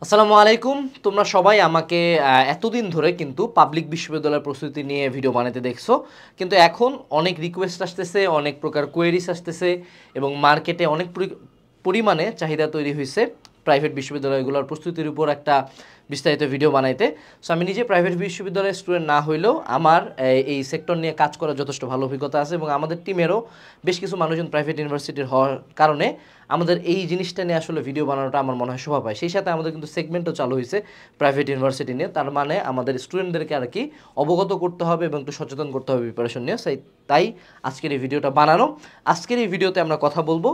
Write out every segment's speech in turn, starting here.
আসসালামু আলাইকুম। তোমরা সবাই আমাকে এতদিন ধরে কিন্তু পাবলিক বিশ্ববিদ্যালয়ের প্রস্তুতি নিয়ে ভিডিও বানাতে দেখছো, কিন্তু এখন অনেক রিকোয়েস্ট আসতেছে, অনেক প্রকার কোয়েরিজ আসতেছে এবং মার্কেটে অনেক পরিমাণে চাহিদা তৈরি হয়েছে প্রাইভেট বিশ্ববিদ্যালয়গুলোর প্রস্তুতির উপর একটা বিস্তারিত ভিডিও বানাইতে। সো আমি নিজে প্রাইভেট বিশ্ববিদ্যালয়ের স্টুডেন্ট না হইলেও আমার এই সেক্টর নিয়ে কাজ করার যথেষ্ট ভালো অভিজ্ঞতা আছে এবং আমাদের টিমেরও বেশ কিছু মানুষজন প্রাইভেট ইউনিভার্সিটির হওয়ার কারণে আমাদের এই জিনিসটা নিয়ে আসলে ভিডিও বানানোটা আমার মনে হয় শোভা পায়। সেই সাথে আমাদের কিন্তু সেগমেন্টও চালু হয়েছে প্রাইভেট ইউনিভার্সিটি নিয়ে, তার মানে আমাদের স্টুডেন্টদেরকে আর কি অবগত করতে হবে এবং একটু সচেতন করতে হবে প্রিপারেশন নিয়ে। তাই আজকের এই ভিডিওটা বানানো। আজকের এই ভিডিওতে আমরা কথা বলবো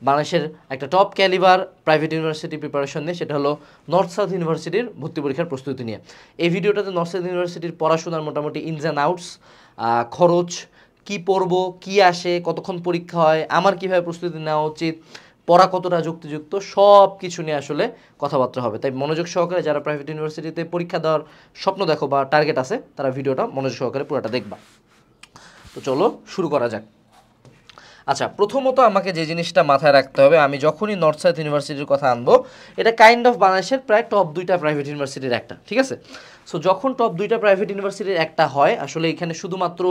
বাংলাদেশের একটা top calibre private university preparation নিয়ে, সেটা হলো নর্থ সাউথ ইউনিভার্সিটির ভর্তি পরীক্ষার প্রস্তুতি নিয়ে। এই ভিডিওটাতে নর্থ সাউথ ইউনিভার্সিটির পড়াশোনার মোটামুটি ইনস অ্যান্ড আউটস, খরচ, কি পড়বো, কি আসে, কতক্ষণ পরীক্ষা হয়, আমার কীভাবে প্রস্তুতি নেওয়া উচিত, পড়া কতটা যুক্তিযুক্ত, সব কিছু নিয়ে আসলে কথাবার্তা হবে। তাই মনোযোগ সহকারে যারা প্রাইভেট ইউনিভার্সিটিতে পরীক্ষা দেওয়ার স্বপ্ন দেখো বা টার্গেট আছে, তারা ভিডিওটা মনোযোগ সহকারে পুরোটা দেখবা। তো চলো শুরু করা যাক। আচ্ছা, প্রথমত আমাকে যে জিনিসটা মাথায় রাখতে হবে, আমি যখনই নর্থ সাউথ ইউনিভার্সিটির কথা আনবো, এটা কাইন্ড অফ বাংলাদেশের প্রায় টপ 2টা প্রাইভেট ইউনিভার্সিটির একটা, ঠিক আছে? সো যখন টপ 2টা প্রাইভেট ইউনিভার্সিটির একটা হয়, আসলে এখানে শুধুমাত্র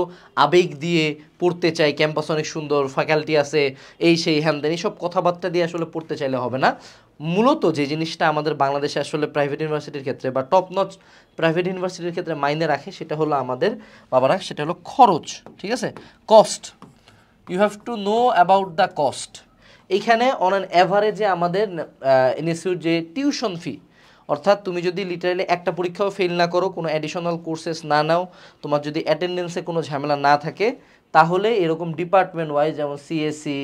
আবেগ দিয়ে পড়তে চাই, ক্যাম্পাস অনেক সুন্দর, ফ্যাকাল্টি আছে, এই সেই হ্যান দেন, এইসব কথাবার্তা দিয়ে আসলে পড়তে চাইলে হবে না। মূলত যে জিনিসটা আমাদের বাংলাদেশে আসলে প্রাইভেট ইউনিভার্সিটির ক্ষেত্রে বা টপ নচ প্রাইভেট ইউনিভার্সিটির ক্ষেত্রে মাইনে রাখে, সেটা হলো আমাদের বাবারা, সেটা হলো খরচ, ঠিক আছে? Cost. You have to know about the cost. এইখানে অন অ্যান অ্যাভারেজে আমাদের ইনস্টিটিউট যে টিউশন ফি, অর্থাৎ তুমি যদি লিটারালি একটা পরীক্ষাও ফেল না করো, কোনো অ্যাডিশনাল কোর্সেস না নাও, তোমার যদি অ্যাটেন্ডেন্সে কোনো ঝামেলা না থাকে, তাহলে এরকম ডিপার্টমেন্ট ওয়াইজ যেমন সিএসসি,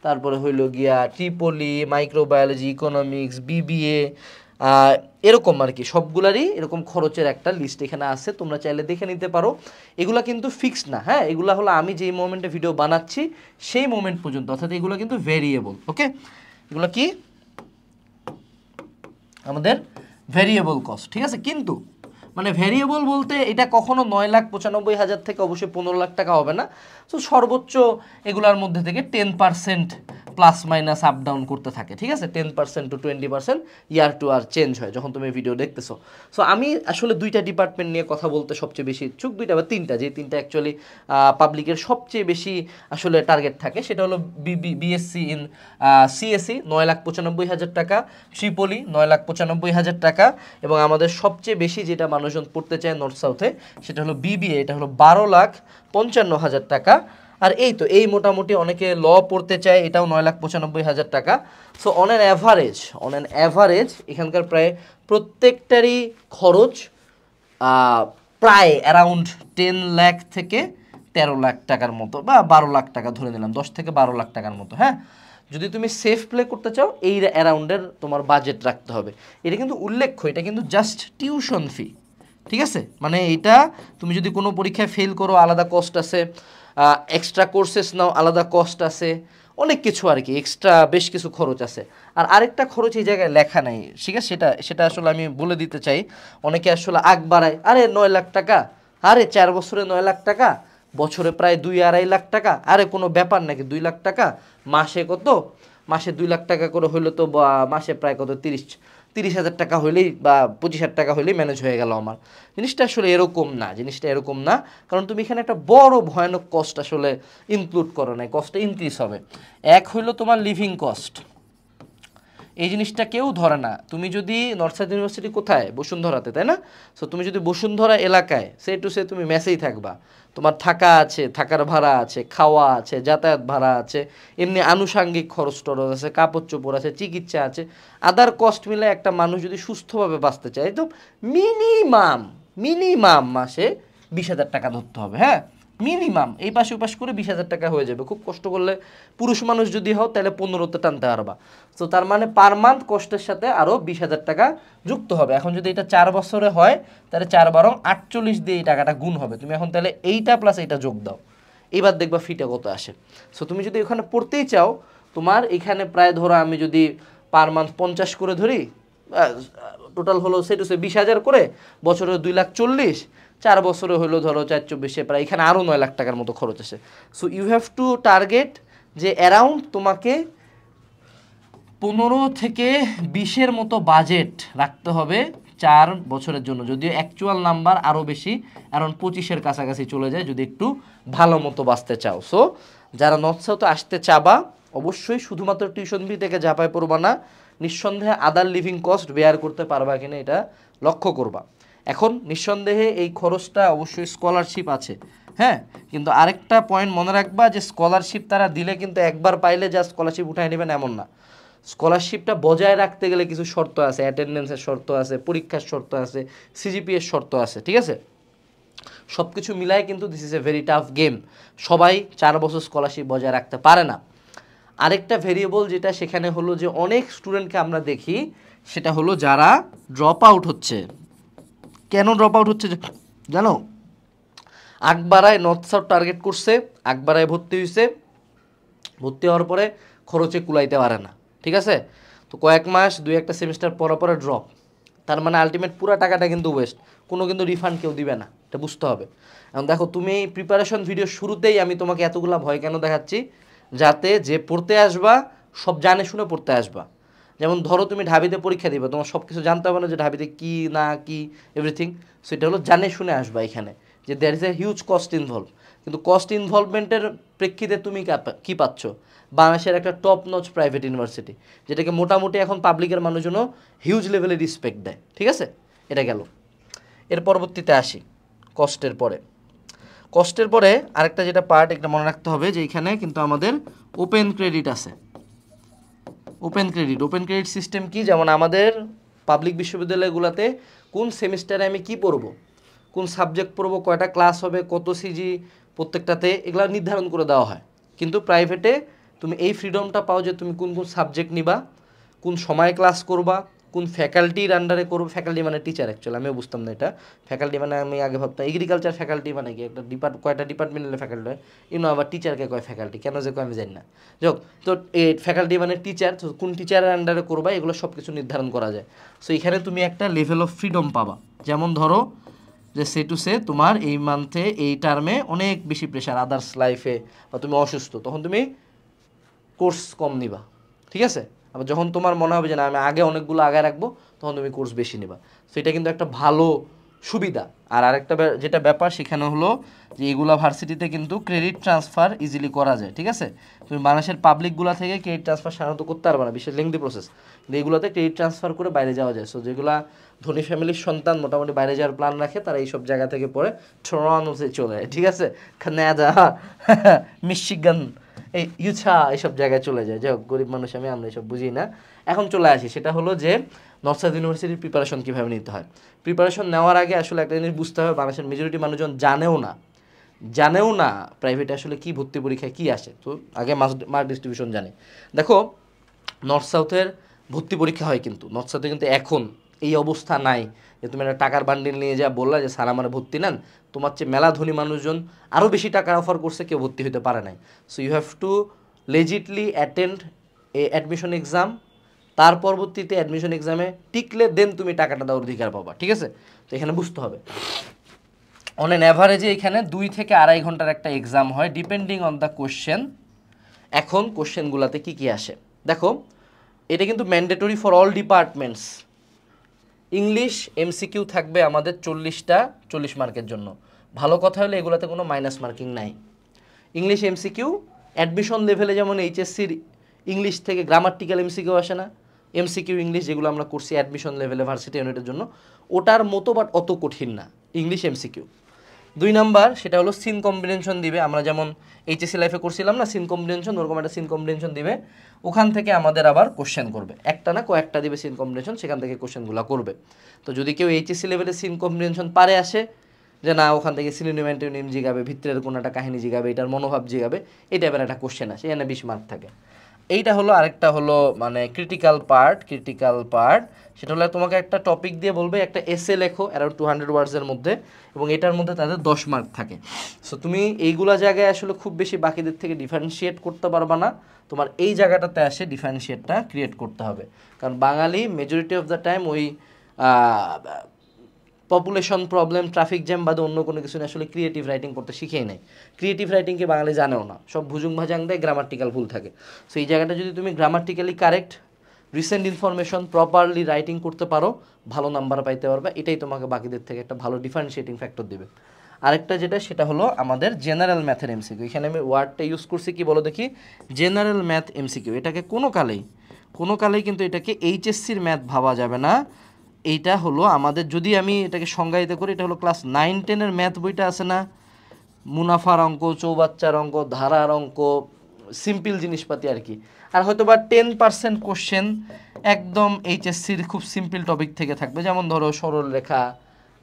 তারপরে হইল গিয়া ট্রিপলি, মাইক্রোবায়োলজি, ইকোনমিক্স, বিবিএ, এরকম আর কি সবগুলারই এরকম খরচের একটা লিস্ট এখানে আছে, তোমরা চাইলে দেখে নিতে পারো। এগুলা কিন্তু ফিক্সড না, হ্যাঁ, এগুলা হলো আমি যেই মোমেন্টে ভিডিও বানাচ্ছি সেই মোমেন্ট পর্যন্ত, অর্থাৎ এগুলো কিন্তু ভেরিয়েবল। ওকে, এগুলো কি আমাদের ভেরিয়েবল কস্ট, ঠিক আছে? কিন্তু মানে ভেরিয়েবল বলতে এটা কখনো 9,95,000 থেকে অবশ্যই 15 লাখ টাকা হবে না। সো সর্বোচ্চ এগুলার মধ্যে থেকে 10% প্লাস মাইনাস আপ ডাউন করতে থাকে, ঠিক আছে? 10% টু 20% ইয়ার টু আর চেঞ্জ হয় যখন তুমি ভিডিও দেখতেছো। সো আমি আসলে 2টা ডিপার্টমেন্ট নিয়ে কথা বলতে সবচেয়ে বেশি ইচ্ছুক, 2টা বা 3টা, যে 3টা অ্যাকচুয়ালি পাবলিকের সবচেয়ে বেশি আসলে টার্গেট থাকে। সেটা হলো বিএসসি ইন সিএসসি 9,95,000 টাকা, ট্রিপলি 9,95,000 টাকা, এবং আমাদের সবচেয়ে বেশি যেটা মানুষজন পড়তে চায় নর্থ সাউথে, সেটা হলো বিবিএ, এটা হলো 12,55,000 টাকা। আর এই তো এই মোটামুটি অনেকে ল পড়তে চায়, এটাও 9,95,000 টাকা। সো অন অ্যান অ্যাভারেজ এখানকার প্রায় প্রত্যেকটারই খরচ প্রায় অ্যারাউন্ড 10 লাখ থেকে 13 লাখ টাকার মতো, বা 12 লাখ টাকা ধরে নিলাম, 10 থেকে 12 লাখ টাকার মতো। হ্যাঁ, যদি তুমি সেফ প্লে করতে চাও এই অ্যারাউন্ডের তোমার বাজেট রাখতে হবে। এটা কিন্তু উল্লেখ্য, এটা কিন্তু জাস্ট টিউশন ফি, ঠিক আছে? মানে এটা তুমি যদি কোনো পরীক্ষায় ফেল করো আলাদা কস্ট আছে, এক্সট্রা কোর্সেস নাও আলাদা কস্ট আছে, অনেক কিছু আর কি, এক্সট্রা বেশ কিছু খরচ আছে। আর আরেকটা খরচ এই জায়গায় লেখা নাই, ঠিক আছে? সেটা আসলে আমি বলে দিতে চাই। অনেকে আসলে আগ বাড়ায়, আরে 9 লাখ টাকা, আরে 4 বছরে 9 লাখ টাকা, বছরে প্রায় 2-2.5 লাখ টাকা, আরে কোনো ব্যাপার নাকি 2 লাখ টাকা, মাসে কত, মাসে 2 লাখ টাকা করে হইলে তো মাসে প্রায় কত 30,000 টাকা হইলেই বা 25,000 টাকা হইলেই ম্যানেজ হয়ে গেল আমার। জিনিসটা আসলে এরকম না, জিনিসটা এরকম না, কারণ তুমি এখানে একটা বড় ভয়ানক কস্ট আসলে ইনক্লুড করো নাই, কস্টটা ইনক্রিজ হবে। এক হইলো তোমার লিভিং কস্ট, এই জিনিসটা কেউ ধরে না। তুমি যদি নর্থ সাউথ ইউনিভার্সিটি কোথায়, বসুন্ধরাতে, তাই না? সো তুমি যদি বসুন্ধরা এলাকায় সে টু সে তুমি মেসেই থাকবা, তোমার থাকা আছে, থাকার ভাড়া আছে, খাওয়া আছে, যাতায়াত ভাড়া আছে, এমনি আনুষাঙ্গিক খরচ টরচ আছে, কাপড় চোপড় আছে, চিকিৎসা আছে, আদার কস্ট মিলে একটা মানুষ যদি সুস্থভাবে বাঁচতে চায় তো মিনিমাম মাসে 20,000 টাকা ধরতে হবে। হ্যাঁ, মিনিমাম এই পাশে ওপাশ করে 20,000 টাকা হয়ে যাবে। খুব কষ্ট করলে পুরুষ মানুষ যদি হও তাহলে 15তে টানতে পারবা। তো তার মানে পার মান্থ কষ্টের সাথে আরও 20,000 টাকা যুক্ত হবে। এখন যদি এটা 4 বছরে হয় তাহলে 4×48 দিয়ে এই টাকাটা গুণ হবে। তুমি এখন তাহলে এইটা প্লাস এইটা যোগ দাও, এবার দেখবা ফিটা কত আসে। সো তুমি যদি ওখানে পড়তেই চাও, তোমার এখানে প্রায় ধরো আমি যদি পার মান্থ 50 করে ধরি, টোটাল হলো সেটু সে 20,000 করে, বছরে 2,40,000, 4 বছরে হলো ধরো 4-24, প্রায় এখানে আরও 9 লাখ টাকার মতো খরচ আছে। So you have to target যে অ্যারাউন্ড তোমাকে 15 থেকে 20-এর মতো বাজেট রাখতে হবে 4 বছরের জন্য, যদিও অ্যাকচুয়াল নাম্বার আরও বেশি, অ্যারাউন্ড 25-এর কাছাকাছি চলে যায় যদি একটু ভালো মতো বাঁচতে চাও। সো যারা নর্থ সাউথে আসতে চাবা অবশ্যই শুধুমাত্র টিউশন ফি থেকে ঝাঁপায় পড়বা না, নিঃসন্দেহে আদার লিভিং কস্ট বেয়ার করতে পারবা কিনা এটা লক্ষ্য করবা। এখন নিঃসন্দেহে এই খরচটা অবশ্যই স্কলারশিপ আছে, হ্যাঁ, কিন্তু আরেকটা পয়েন্ট মনে রাখবা যে স্কলারশিপ তারা দিলে কিন্তু একবার পাইলে যা স্কলারশিপ উঠায় নেবেন এমন না। স্কলারশিপটা বজায় রাখতে গেলে কিছু শর্ত আছে, অ্যাটেন্ডেন্সের শর্ত আছে, পরীক্ষার শর্ত আছে, সিজিপিএর শর্ত আছে, ঠিক আছে? সব কিছু মিলায় কিন্তু this is a very tough game, সবাই 4 বছর স্কলারশিপ বজায় রাখতে পারে না। আরেকটা ভেরিয়েবল যেটা সেখানে হলো যে অনেক স্টুডেন্টকে আমরা দেখি সেটা হলো যারা ড্রপ আউট হচ্ছে। কেন ড্রপ আউট হচ্ছে জানো? আকবারায় নর্থ সাউথ টার্গেট করছে, আকবারায় ভর্তি হয়েছে, ভর্তি হওয়ার পরে খরচে কুলাইতে পারে না, ঠিক আছে? তো কয়েক মাস 2-1টা সেমিস্টার পরে পরে ড্রপ, তার মানে আলটিমেট পুরো টাকাটা কিন্তু ওয়েস্ট, কোনো কিন্তু রিফান্ড কেউ দিবে না, এটা বুঝতে হবে। এখন দেখো তুমি এই প্রিপারেশন ভিডিও শুরুতেই আমি তোমাকে এতগুলা ভয় কেন দেখাচ্ছি, যাতে যে পড়তে আসবা সব জানে শুনে পড়তে আসবা। যেমন ধরো তুমি ঢাবিতে পরীক্ষা দিবে, তোমার সব কিছু জানতে হবে না যে ঢাবিতে কী না কি এভরিথিং, সো এটা হলো জানে শুনে আসবা এখানে, যে there is a huge cost involve. কিন্তু কস্ট ইনভলভমেন্টের প্রেক্ষিতে তুমি কী পাচ্ছ? বাংলাদেশের একটা টপ নচ প্রাইভেট ইউনিভার্সিটি, যেটাকে মোটামুটি এখন পাবলিকের মানুষজনও হিউজ লেভেলে রিসপেক্ট দেয়, ঠিক আছে? এটা গেল। এর পরবর্তীতে আসি কস্টের পরে আরেকটা যেটা পার্ট, একটা মনে রাখতে হবে যে এখানে কিন্তু আমাদের ওপেন ক্রেডিট আছে। ওপেন ক্রেডিট সিস্টেম কি? যেমন আমাদের পাবলিক বিশ্ববিদ্যালয়গুলোতে কোন সেমিস্টারে আমি কি পড়বো, কোন সাবজেক্ট পড়বো, কয়টা ক্লাস হবে, কত সিজি প্রত্যেকটাতে, এগুলো নির্ধারণ করে দেওয়া হয়। কিন্তু প্রাইভেটে তুমি এই ফ্রিডমটা পাও যে তুমি কোন কোন সাবজেক্ট নিবা, কোন সময় ক্লাস করবা, কোন ফ্যাকাল্টির আন্ডারে করবো। ফ্যাকাল্টি মানে টিচার, অ্যাকচুয়ালি আমিও বুঝতাম না এটা। ফ্যাকাল্টি মানে আমি আগে ভাবতাম এগ্রিকালচার ফ্যাকাল্টি মানে কি একটা কয়টা ডিপার্টমেন্ট নিলে ফ্যাকাল্টি হয়, আবার টিচারকে কয় ফ্যাকাল্টি, কেন যে কয় আমি জানি না। যাক, তো এই ফ্যাকাল্টি মানে টিচার, তো কোন টিচারের আন্ডারে করবা এগুলো সব কিছু নির্ধারণ করা যায়। সো এখানে তুমি একটা লেভেল অফ ফ্রিডম পাবা। যেমন ধরো যে সে টু সে তোমার এই মান্থে এই টার্মে অনেক বেশি প্রেশার আদার্স লাইফে, বা তুমি অসুস্থ, তখন তুমি কোর্স কম নিবা, ঠিক আছে? আবার যখন তোমার মনে হবে যে না আমি আগে অনেকগুলো আগে রাখবো, তখন তুমি কোর্স বেশি নিবা। সো এটা কিন্তু একটা ভালো সুবিধা। আর আরেকটা যেটা ব্যাপার সেখানে হলো যে এইগুলা ভার্সিটিতে কিন্তু ক্রেডিট ট্রান্সফার ইজিলি করা যায়, ঠিক আছে? তুমি বাংলাদেশের পাবলিকগুলো থেকে ক্রেডিট ট্রান্সফার সাধারণত করতে পারবে না, বিশেষ লেংদি প্রসেস, কিন্তু এইগুলোতে ক্রেডিট ট্রান্সফার করে বাইরে যাওয়া যায়। সো যেগুলা ধনী ফ্যামিলির সন্তান মোটামুটি বাইরে যাওয়ার প্ল্যান রাখে, তারা এইসব জায়গা থেকে পরে টরন্টোতে চলে যায়, ঠিক আছে? কানাডা, মিশিগান, এই ইউটা, এইসব জায়গায় চলে যায়। যাই হোক, গরিব মানুষ আমরা এইসব বুঝি না। এখন চলে আসি, সেটা হলো যে নর্থ সাউথ ইউনিভার্সিটির প্রিপারেশন কীভাবে নিতে হয়। প্রিপারেশন নেওয়ার আগে আসলে একটা জিনিস বুঝতে হবে, বাংলাদেশের মেজরিটি মানুষজন জানেও না প্রাইভেটে আসলে কি ভর্তি পরীক্ষায় কী আসে। তো আগে মার্ক ডিস্ট্রিবিউশন জানে। দেখো নর্থ সাউথের ভর্তি পরীক্ষা হয়, কিন্তু নর্থ সাউথে কিন্তু এখন এই অবস্থা নাই যে তুমি একটা টাকার বান্ডিল নিয়ে যা বললা যে স্যার আমার ভর্তি নেন, তোমার চেয়ে মেলা ধনী মানুষজন আরও বেশি টাকা অফার করছে, কেউ ভর্তি হতে পারে নাই। So you have to legitly attend a admission exam, তার পরবর্তীতে অ্যাডমিশন এক্সামে টিকলে দেন তুমি টাকাটা দেওয়ার অধিকার পাবা, ঠিক আছে? তো এখানে বুঝতে হবে অন অ্যান অ্যাভারেজে এখানে 2 থেকে 2.5 ঘন্টার একটা এক্সাম হয়, ডিপেন্ডিং অন দ্য কোশ্চেন। এখন কোশ্চেনগুলোতে কী কী আসে দেখো, এটা কিন্তু mandatory for all departments. English MCQ থাকবে আমাদের 40 মার্কের জন্য। ভালো কথা হলে এগুলোতে কোনো মাইনাস মার্কিং নাই। ইংলিশ এমসিকিউ অ্যাডমিশন লেভেলে যেমন এইচএসসির ইংলিশ থেকে গ্রামাটিক্যাল এমসিকিউ আসে না, এমসিকিউ ইংলিশ যেগুলো আমরা করছি অ্যাডমিশন লেভেলে ভার্সিটি ইউনিটের জন্য, ওটার মতো বাট অত কঠিন না ইংলিশ এমসিকিউ। 2 নাম্বার সেটা হলো সিন কম্বিনেশন দিবে, আমরা যেমন এইচএসসি লাইফে করছিলাম না সিন কম্বিনেশন, ওরকম একটা সিন কম্বিনেশন দিবে, ওখান থেকে আমাদের আবার কোশ্চেন করবে, একটা না কয়েকটা দিবে সিন কম্বিনেশন, সেখান থেকে কোশ্চেনগুলো করবে। তো যদি কেউ এইচএসসি লেভেলে সিন কম্বিনেশন পারে আসে, যে না ওখান থেকে সিনোনিম অ্যান্টোনিম জিগাবে, ভিতরের কোনো একটা কাহিনী জিগাবে, এটার মনোভাব জিগাবে, এই টাইপের একটা কোশ্চেন আসে, এখানে 20 মার্ক থাকে। এইটা হলো আরেকটা হলো মানে ক্রিটিক্যাল পার্ট, সেটা হলো তোমাকে একটা টপিক দিয়ে বলবে একটা এসে লেখো অ্যারাউন্ড 200 ওয়ার্ডসের মধ্যে, এবং এটার মধ্যে তাদের 10 মার্ক থাকে। সো তুমি এইগুলা জায়গায় আসলে খুব বেশি বাকিদের থেকে ডিফারেন্সিয়েট করতে পারবা না, তোমার এই জায়গাটাতে আসে ডিফারেন্সিয়েটটা ক্রিয়েট করতে হবে। কারণ বাঙালি মেজরিটি অফ দ্য টাইম ওই পপুলেশন প্রবলেম, ট্রাফিক জ্যাম বাদে অন্য কোনো কিছু না, আসলে ক্রিয়েটিভ রাইটিং করতে শিখেই নেই। ক্রিয়েটিভ রাইটিংকে বাঙালি জানেও না, সব ভুজুং ভাজাং দেয়, গ্রামাটিক্যাল ভুল থাকে। সো এই জায়গাটা যদি তুমি grammatically correct recent information properly writing করতে পারো, ভালো নাম্বার পাইতে পারবে, এটাই তোমাকে বাকিদের থেকে একটা ভালো ডিফারেন্সিয়েটিং ফ্যাক্টর দেবে। আরেকটা যেটা সেটা হলো আমাদের জেনারেল ম্যাথের এমসিকিউ। এখানে আমি ওয়ার্ডটা ইউজ করছি কি বলো দেখি, জেনারেল ম্যাথ এমসিকিউ। এটাকে কোনো কালেই কিন্তু এটাকে এইচএসসির ম্যাথ ভাবা যাবে না। এইটা হলো আমাদের, যদি আমি এটাকে সংজ্ঞায়িত করি, এটা হলো ক্লাস 9-10-এর ম্যাথ বইটা আছে না, মুনাফার অঙ্ক, চৌবাচ্চার অঙ্ক, ধারার অঙ্ক, সিম্পল জিনিসপাতি আর কি। আর হয়তো বা 10% কোশ্চেন একদম এইচএসসির খুব সিম্পল টপিক থেকে থাকবে, যেমন ধরো সরল রেখা,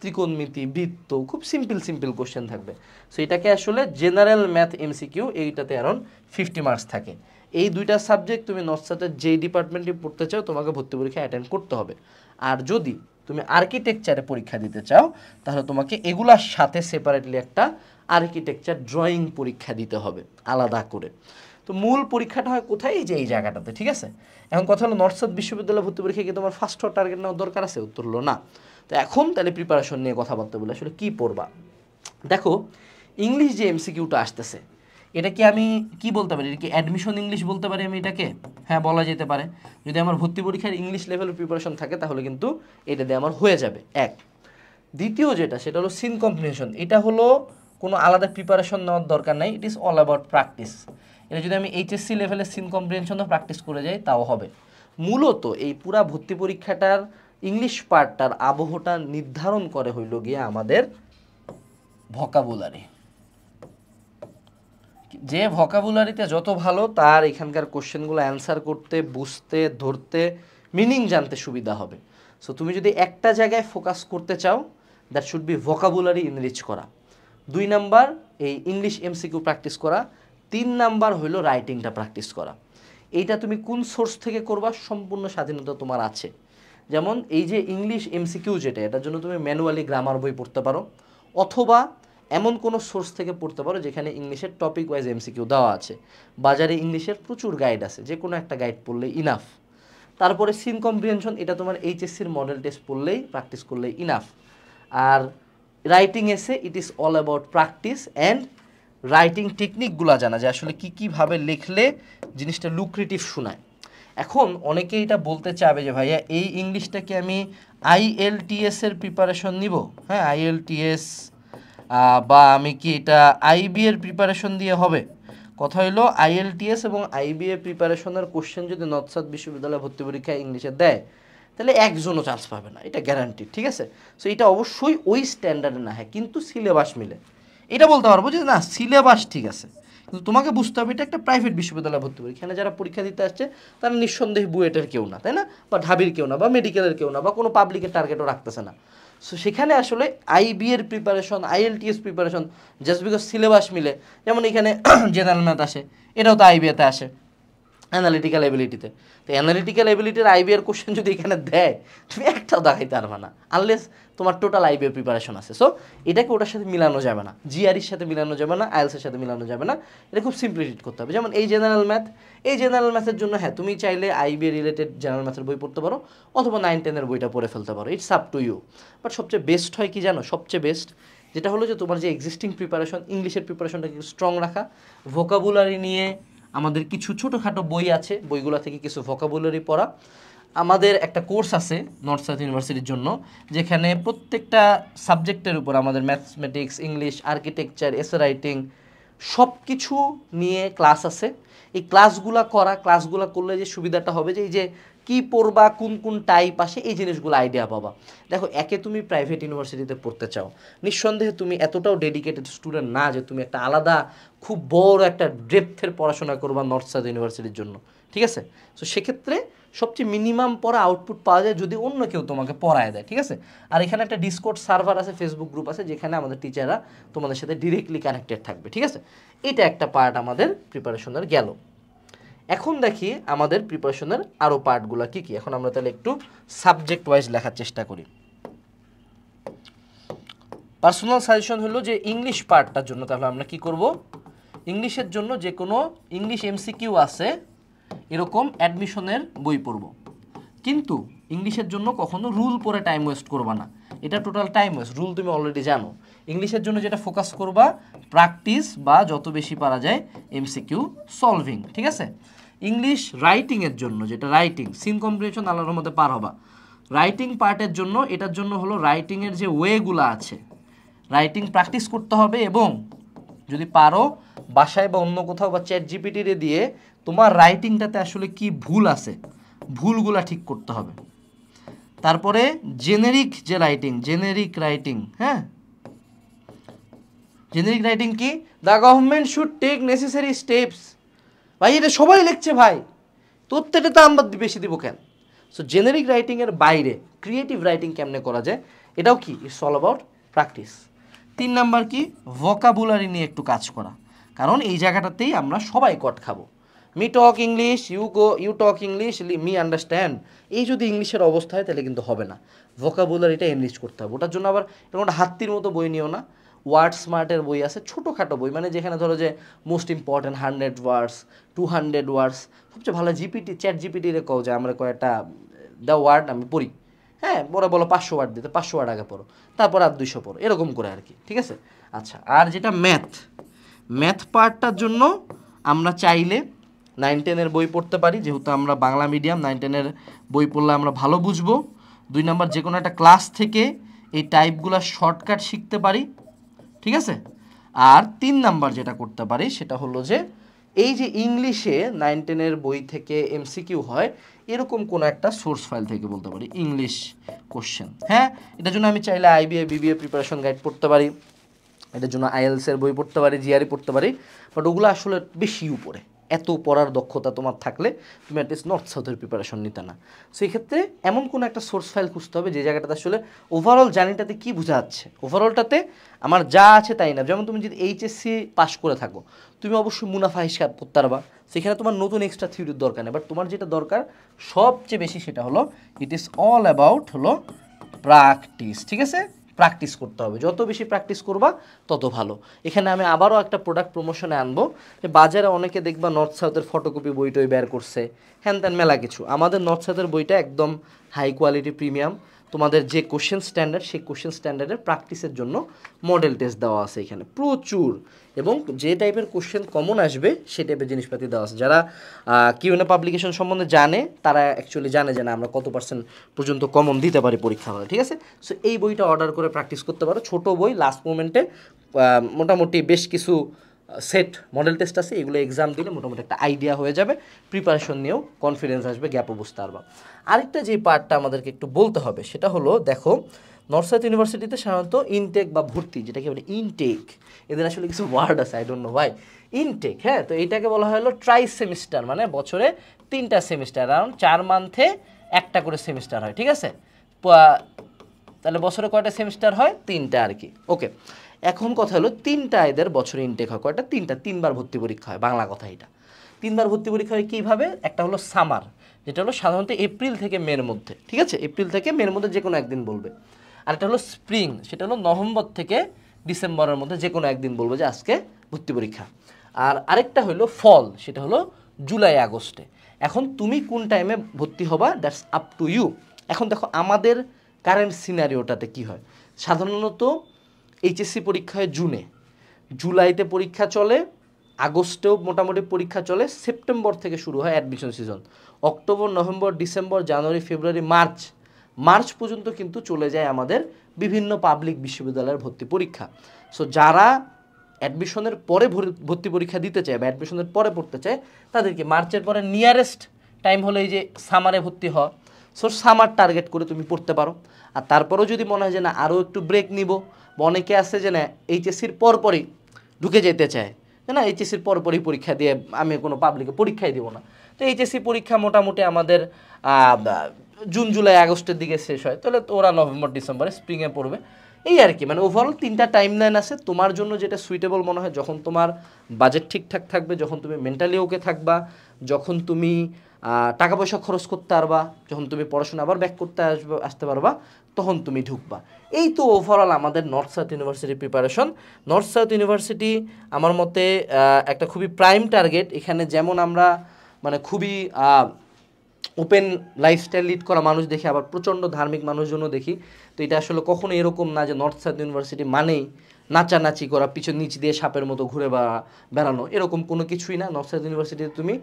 ত্রিকোণমিতি, বৃত্ত, খুব সিম্পল কোশ্চেন থাকবে। সো এটাকে আসলে জেনারেল ম্যাথ এমসিকিউ, এইটাতে অ্যারাউন্ড 50 মার্কস থাকে। এই দুইটা সাবজেক্ট তুমি নর্থ সাউথের যেই ডিপার্টমেন্টে পড়তে চাও তোমাকে ভর্তি পরীক্ষা অ্যাটেন্ড করতে হবে। আর যদি তুমি আর্কিটেকচারে পরীক্ষা দিতে চাও তাহলে তোমাকে এগুলার সাথে সেপারেটলি একটা আর্কিটেকচার ড্রয়িং পরীক্ষা দিতে হবে আলাদা করে। তো মূল পরীক্ষাটা হয় কোথায়, এই যে এই জায়গাটাতে, ঠিক আছে। এখন কথা হলো নর্থ সাউথ বিশ্ববিদ্যালয় ভর্তি পরীক্ষা কি তোমার ফার্স্ট হওয়ার টার্গেট নেওয়ার দরকার আছে? উত্তর হলো না। তো এখন তাহলে প্রিপারেশন নিয়ে কথাবার্তা বলে আসলে কী পড়বা। দেখো ইংলিশ যে এমসিকিউটা আসতেছে, এটা কি আমি কি বলতে পারি, এটা কি অ্যাডমিশন ইংলিশ বলতে পারি আমি এটাকে? হ্যাঁ, বলা যেতে পারে। যদি আমার ভর্তি পরীক্ষার ইংলিশ লেভেলের প্রিপারেশন থাকে তাহলে কিন্তু এটা দিয়ে আমার হয়ে যাবে এক। দ্বিতীয় যেটা সেটা হলো সিন কম্প্রিহেনশন। এটা হলো কোনো আলাদা প্রিপারেশন নেওয়ার দরকার নাই, ইট ইজ অল অ্যাবাউট প্র্যাকটিস। এটা যদি আমি এইচএসসি লেভেলের সিন কম্প্রিহেনশনও প্র্যাকটিস করে যাই তাও হবে। মূলত এই পুরা ভর্তি পরীক্ষাটার ইংলিশ পার্টটার আবহটা নির্ধারণ করে হইল গিয়ে আমাদের ভোকাবুলারি। যে ভোকাবুলারিতে যত ভালো তার এখানকার কোশ্চেনগুলো অ্যান্সার করতে, বুঝতে, ধরতে, মিনিং জানতে সুবিধা হবে। সো তুমি যদি একটা জায়গায় ফোকাস করতে চাও, that should be vocabulary enrich করা। 2 নাম্বার এই ইংলিশ এমসিকিউ প্র্যাকটিস করা। 3 নাম্বার হইল রাইটিংটা প্র্যাকটিস করা। এইটা তুমি কোন সোর্স থেকে করবা সম্পূর্ণ স্বাধীনতা তোমার আছে। যেমন এই যে ইংলিশ এমসিকিউ যেটা, এটার জন্য তুমি ম্যানুয়ালি গ্রামার বই পড়তে পারো, অথবা এমন কোনো সোর্স থেকে পড়তে পারো যেখানে ইংলিশের টপিক ওয়াইজ এমসিকিউ দেওয়া আছে। বাজারে ইংলিশের প্রচুর গাইড আছে, যে কোনো একটা গাইড পড়লে ইনাফ। তারপরে সিন কম্প্রিহেনশন, এটা তোমার এইচএসসির মডেল টেস্ট পড়লেই, প্র্যাকটিস করলেই ইনাফ। আর রাইটিং এসে it is all about practice and writing টেকনিকগুলো জানা, যে আসলে কীভাবে লিখলে জিনিসটা লুক্রেটিভ শোনায়। এখন অনেকে এটা বলতে চাবে যে ভাইয়া এই ইংলিশটাকে আমি আইএলটিএসের প্রিপারেশন নিব, হ্যাঁ আইএলটিএস, বা আমি কি এটা আইবি এর প্রিপারেশন দিয়ে হবে? কথা হলো আইএলটিএস এবং আইবি এর প্রিপারেশনের কোশ্চেন যদি নর্থ সাউথ বিশ্ববিদ্যালয় ভর্তি পরীক্ষায় ইংলিশে দেয় তাহলে একজনও চান্স পাবে না, এটা গ্যারান্টি, ঠিক আছে। সো এটা অবশ্যই ওই স্ট্যান্ডার্ডে না, হ্যাঁ কিন্তু সিলেবাস মিলে এটা বলতে পারবো যে না সিলেবাস ঠিক আছে, কিন্তু তোমাকে বুঝতে হবে এটা একটা প্রাইভেট বিশ্ববিদ্যালয় ভর্তি পরীক্ষা। এখানে যারা পরীক্ষা দিতে আসছে তারা নিঃসন্দেহে বুয়েটের কেউ না, তাই না, বা ঢাবির কেউ না, বা মেডিকেলের কেউ না, বা কোনো পাবলিকের টার্গেটও রাখতেছে না। সো সেখানে আসলে আইবি এর preparation, IELTS preparation just because syllabus মিলে, যেমন এখানে জেনারেল ম্যাথ আসে, এটাও তো আইবিএতে আসে অ্যানালিটিক্যাল এবিলিটিতে। তো অ্যানালিটিক্যাল এবিলিটির আইবিএর কোশ্চেন যদি এখানে দেয় তুমি একটাও দেখাইতে পারবে না আনলেস তোমার টোটাল আইবিএর প্রিপারেশন আছে। সো এটাকে ওটার সাথে মিলানো যাবে না, জিআরির সাথে মিলানো যাবে না, আইএলসের সাথে মিলানো যাবে না, এটা খুব সিম্পলি ট্রিট করতে হবে। যেমন এই জেনারেল ম্যাথের জন্য হ্যাঁ তুমি চাইলে আইবিএ রিলেটেড জেনারেল ম্যাথের বই পড়তে পারো, অথবা 9-10-এর বইটা পড়ে ফেলতে পারো, it's up to you. But সবচেয়ে বেস্ট হয় কি জানো, সবচেয়ে বেস্ট যেটা হলো যে তোমার যে এক্সিস্টিং প্রিপারেশন, ইংলিশের প্রিপারেশনটাকে স্ট্রং রাখা, ভোকাবুলারি নিয়ে আমাদের কিছু ছোটোখাটো বই আছে, বইগুলো থেকে কিছু ভোকাবুলারি পড়া। আমাদের একটা কোর্স আছে নর্থ সাউথ ইউনিভার্সিটির জন্য, যেখানে প্রত্যেকটা সাবজেক্টের উপর আমাদের mathematics, English, architecture, essay writing সব কিছু নিয়ে ক্লাস আছে। এই ক্লাসগুলো করলে যে সুবিধাটা হবে যে এই যে কী পড়বা, কোন টাইপ আসে, এই জিনিসগুলো আইডিয়া পাবা। দেখো একে তুমি প্রাইভেট ইউনিভার্সিটিতে পড়তে চাও, নিঃসন্দেহে তুমি এতটাও ডেডিকেটেড স্টুডেন্ট না যে তুমি একটা আলাদা খুব বড় একটা ডেপথের পড়াশোনা করবা নর্থ সাউথ ইউনিভার্সিটির জন্য, ঠিক আছে। সো সেক্ষেত্রে সবচেয়ে মিনিমাম পড়া আউটপুট পাওয়া যায় যদি অন্য কেউ তোমাকে পড়ায় দেয়, ঠিক আছে। আর এখানে একটা ডিসকর্ড সার্ভার আছে, ফেসবুক গ্রুপ আছে, যেখানে আমাদের টিচাররা তোমাদের সাথে ডিরেক্টলি কানেক্টেড থাকবে, ঠিক আছে। এটা একটা পার্ট আমাদের প্রিপারেশনের গেল। এখন দেখি আমাদের প্রিপারেশনের আরও পার্টগুলো কী কী। এখন আমরা তাহলে একটু সাবজেক্ট ওয়াইজ লেখার চেষ্টা করি। পার্সোনাল সাজেশন হলো যে ইংলিশ পার্টটার জন্য তাহলে আমরা কি করব, ইংলিশের জন্য যে কোনো ইংলিশ এমসিকিউ আছে এরকম অ্যাডমিশনের বই পড়ব, কিন্তু ইংলিশের জন্য কখনো রুল পড়ে টাইম ওয়েস্ট করবা না, এটা টোটাল টাইম ওয়েস্ট। রুল তুমি অলরেডি জানো। ইংলিশের জন্য যেটা ফোকাস করবা প্র্যাকটিস বা যত বেশি পারা যায় এমসিকিউ সলভিং, ঠিক আছে। ইংলিশ রাইটিংয়ের জন্য, যেটা রাইটিং সিন কম্প্রিহেনশন আল্লাহর মধ্যে পার হবা, রাইটিং পার্টের জন্য, এটার জন্য হলো রাইটিংয়ের যে ওয়েগুলো আছে, রাইটিং প্র্যাকটিস করতে হবে এবং যদি পারো বাসায় বা অন্য কোথাও বা চ্যাট জিপিটিতে দিয়ে তোমার রাইটিংটাতে আসলে কি ভুল আছে ভুলগুলা ঠিক করতে হবে। তারপরে জেনেরিক যে রাইটিং, জেনেরিক রাইটিং, হ্যাঁ জেনেরিক রাইটিং কি, the government should take necessary steps, ভাই এটা সবাই লিখছে ভাই, তোর থেকে তো আমরা বেশি দিব কেন। সো জেনেরিক রাইটিংয়ের বাইরে ক্রিয়েটিভ রাইটিং কেমনে করা যায়, এটাও কি, it's all about practice. 3 number কি, ভোকাবুলারি নিয়ে একটু কাজ করা, কারণ এই জায়গাটাতেই আমরা সবাই কট খাবো। Me talk English, you talk English, me understand, এই যদি ইংলিশের অবস্থা হয় তাহলে কিন্তু হবে না। ভোকাবুলারিটা এনরিচ করতে হবে, ওটার জন্য আবার এরকম একটা হাত্তির মতো বই নিও না, ওয়ার্ড স্মার্টের বই আছে, ছোটোখাটো বই, মানে যেখানে ধরো যে মোস্ট ইম্পর্টেন্ট 100 ওয়ার্ডস 200 ওয়ার্ডস, সবচেয়ে ভালো জিপিটি, চ্যাট জিপিটিরে কও যে আমরা কয়েকটা দ্য ওয়ার্ড আমি পড়ি, হ্যাঁ বলো 500 ওয়ার্ড দিতে, 500 ওয়ার্ড আগে পড়ো, তারপর আর 200 পড়ো, এরকম করে আর কি, ঠিক আছে। আচ্ছা, আর যেটা ম্যাথ পার্টটার জন্য আমরা চাইলে 9-10 বই পড়তে পারি, যেহেতু আমরা বাংলা মিডিয়াম, 9-10 বই পড়লে আমরা ভালো বুঝবো। 2 নাম্বার যে কোনো একটা ক্লাস থেকে এই টাইপগুলো শর্টকাট শিখতে পারি, ঠিক আছে। আর 3 নাম্বার যেটা করতে পারি সেটা হলো যে এই যে ইংলিশে 9-10 বই থেকে এমসিকিউ হয়, এরকম কোনো একটা সোর্স ফাইল থেকে বলতে পারি ইংলিশ কোশ্চেন, হ্যাঁ এটার জন্য আমি চাইলে আইবিএ বিবিএ প্রিপারেশন গাইড পড়তে পারি, এটার জন্য আইএলসের বই পড়তে পারি, জিআরই পড়তে পারি, বাট ওগুলো আসলে বেশি উপরে, এত পড়ার দক্ষতা তোমার থাকলে তুমি অ্যাটলিস্ট নর্থ সাউথের প্রিপারেশন নিতে না। সেই ক্ষেত্রে এমন কোনো একটা সোর্স ফাইল খুঁজতে হবে যে জায়গাটাতে আসলে ওভারঅল জার্নিটাতে কী বোঝা যাচ্ছে, ওভারঅলটাতে আমার যা আছে তাই না। যেমন তুমি যদি এইচএসসি পাস করে থাকো, তুমি অবশ্যই মুনাফা হিসাব করতে পারবা, সেখানে তোমার নতুন এক্সট্রা থিওরির দরকার নেই, বাট তোমার যেটা দরকার সবচেয়ে বেশি সেটা হলো ইট ইজ অল অ্যাবাউট হলো প্র্যাকটিস, ঠিক আছে। প্র্যাকটিস করতে হবে, যত বেশি প্র্যাকটিস করবা তত ভালো। এখানে আমি আবারও একটা প্রোডাক্ট প্রমোশনে আনবো, যে বাজারে অনেকে দেখবা নর্থ সাউথের ফটোকপি বইটই বের করছে, হ্যান ত্যান মেলা কিছু। আমাদের নর্থ সাউথের বইটা একদম হাই কোয়ালিটি প্রিমিয়াম, তোমাদের যে কোশ্চেন স্ট্যান্ডার্ড সেই কোশ্চেন স্ট্যান্ডার্ডের প্র্যাকটিসের জন্য মডেল টেস্ট দেওয়া আছে এখানে প্রচুর, এবং যে টাইপের কোশ্চেন কমন আসবে সেই টাইপের জিনিসপাতি দেওয়া আছে। যারা কিউএনএ পাবলিকেশন সম্বন্ধে জানে তারা অ্যাকচুয়ালি জানে যে না আমরা কত পার্সেন্ট পর্যন্ত কমন দিতে পারি পরীক্ষা হলে, ঠিক আছে। সো এই বইটা অর্ডার করে প্র্যাকটিস করতে পারো, ছোট বই, লাস্ট মোমেন্টে মোটামুটি বেশ কিছু সেট মডেল টেস্ট আছে, এগুলো এক্সাম দিলে মোটামুটি একটা আইডিয়া হয়ে যাবে, প্রিপারেশন নিয়েও কনফিডেন্স আসবে, গ্যাপও বুঝতে পারবা। আরেকটা যে পার্টটা আমাদেরকে একটু বলতে হবে সেটা হলো, দেখো নর্থ সাউথ ইউনিভার্সিটিতে সাধারণত ইনটেক বা ভর্তি, যেটাকে বলে ইনটেক, এদের আসলে কিছু ওয়ার্ড আছে, আই ডোন্ট নো ভাই, ইনটেক, হ্যাঁ তো এইটাকে বলা হয় হলো ট্রাই সেমিস্টার, মানে বছরে 3টা সেমিস্টার, অ্যারাউন্ড 4 মান্থে একটা করে সেমিস্টার হয়, ঠিক আছে। তাহলে বছরে কয়টা সেমিস্টার হয়, 3টা আর কি, ওকে। এখন কথা হলো 3টা এদের বছরে ইনটেক হয়, কয়টা, 3বার ভর্তি পরীক্ষা হয়, বাংলা কথা এটা। 3বার ভর্তি পরীক্ষা হয় কীভাবে, একটা হলো সামার, যেটা হলো সাধারণত এপ্রিল থেকে মের মধ্যে, ঠিক আছে, এপ্রিল থেকে মের মধ্যে যে কোনো একদিন বলবে। আর একটা হলো স্প্রিং, সেটা হলো নভেম্বর থেকে ডিসেম্বরের মধ্যে যে কোনো একদিন বলবো যে আজকে ভর্তি পরীক্ষা। আর আরেকটা হলো ফল, সেটা হলো জুলাই আগস্টে। এখন তুমি কোন টাইমে ভর্তি হবা, দ্যাটস আপ টু ইউ। এখন দেখো আমাদের কারেন্ট সিনারিওটাতে কি হয়, সাধারণত এইচএসসি পরীক্ষা হয় জুনে, জুলাইতে পরীক্ষা চলে, আগস্টেও মোটামুটি পরীক্ষা চলে, সেপ্টেম্বর থেকে শুরু হয় admission season, October November December January February March পর্যন্ত কিন্তু চলে যায় আমাদের বিভিন্ন পাবলিক বিশ্ববিদ্যালয়ের ভর্তি পরীক্ষা। সো যারা অ্যাডমিশনের পরে ভর্তি পরীক্ষা দিতে চায় বা অ্যাডমিশনের পরে পড়তে চায়, তাদেরকে মার্চের পরে নিয়ারেস্ট টাইম হলো এই যে সামারে ভর্তি হওয়া। সো সামার টার্গেট করে তুমি পড়তে পারো। আর তারপরেও যদি মনে হয় যে না আরও একটু ব্রেক নিব, বা অনেকে আছে যে না এইচএসসির পরপরই ঢুকে যেতে চায়, না এইচএসসির পরপরই পরীক্ষা দিয়ে আমি কোনো পাবলিকে পরীক্ষাই দিব না, তো এইচএসসি পরীক্ষা মোটামুটি আমাদের জুন জুলাই আগস্টের দিকে শেষ হয়, তাহলে তো ওরা নভেম্বর ডিসেম্বরে স্প্রিংয়ে পড়বে, এই আর কি। মানে ওভারঅল 3টা টাইম লাইন আছে, তোমার জন্য যেটা সুইটেবল মনে হয়, যখন তোমার বাজেট ঠিকঠাক থাকবে, যখন তুমি মেন্টালি ওকে থাকবা, যখন তুমি টাকা পয়সা খরচ করতে পারবা, যখন তুমি পড়াশোনা আবার ব্যাক করতে আসতে পারবা, তখন তুমি ঢুকবা। এই তো ওভারঅল আমাদের north south university preparation. North south university আমার মতে একটা খুবই প্রাইম টার্গেট। এখানে যেমন আমরা মানে খুবই ওপেন লাইফস্টাইল লিড করা মানুষ দেখি, আবার প্রচণ্ড ধার্মিক মানুষজনও দেখি। তো এটা আসলে কখনো এরকম না যে নর্থ সাউথ ইউনিভার্সিটি মানেই নাচানাচি করা, পিছন নিচ দিয়ে সাপের মতো ঘুরে বেড়ানো, এরকম কোনো কিছুই না। নর্থ সাউথ ইউনিভার্সিটিতে তুমি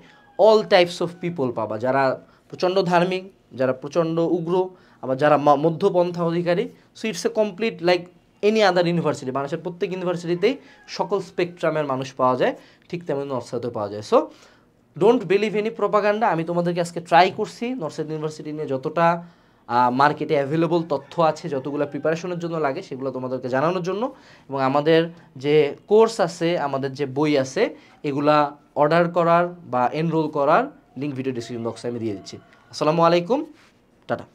অল টাইপস অফ পিপল পাবা, যারা প্রচণ্ড ধার্মিক, যারা প্রচণ্ড উগ্র, আবার যারা মধ্যপন্থা অধিকারী। So it's a complete like any other university, বাংলাদেশের প্রত্যেক ইউনিভার্সিটিতেই সকল স্পেকট্রামের মানুষ পাওয়া যায়, ঠিক তেমন নর্থ সাউথেও পাওয়া যায়। So don't believe any propaganda. আমি তোমাদেরকে আজকে ট্রাই করছি নর্থ সাউথ ইউনিভার্সিটি নিয়ে যতটা মার্কেটে অ্যাভেলেবল তথ্য আছে, যতগুলো প্রিপারেশনের জন্য লাগে সেগুলো তোমাদেরকে জানানোর জন্য, এবং আমাদের যে কোর্স আছে, আমাদের যে বই আছে, এগুলা অর্ডার করার বা এনরোল করার লিঙ্ক ভিডিও ডিসক্রিপশন বক্সে আমি দিয়ে দিচ্ছি। আসসালামু আলাইকুম, টাটা।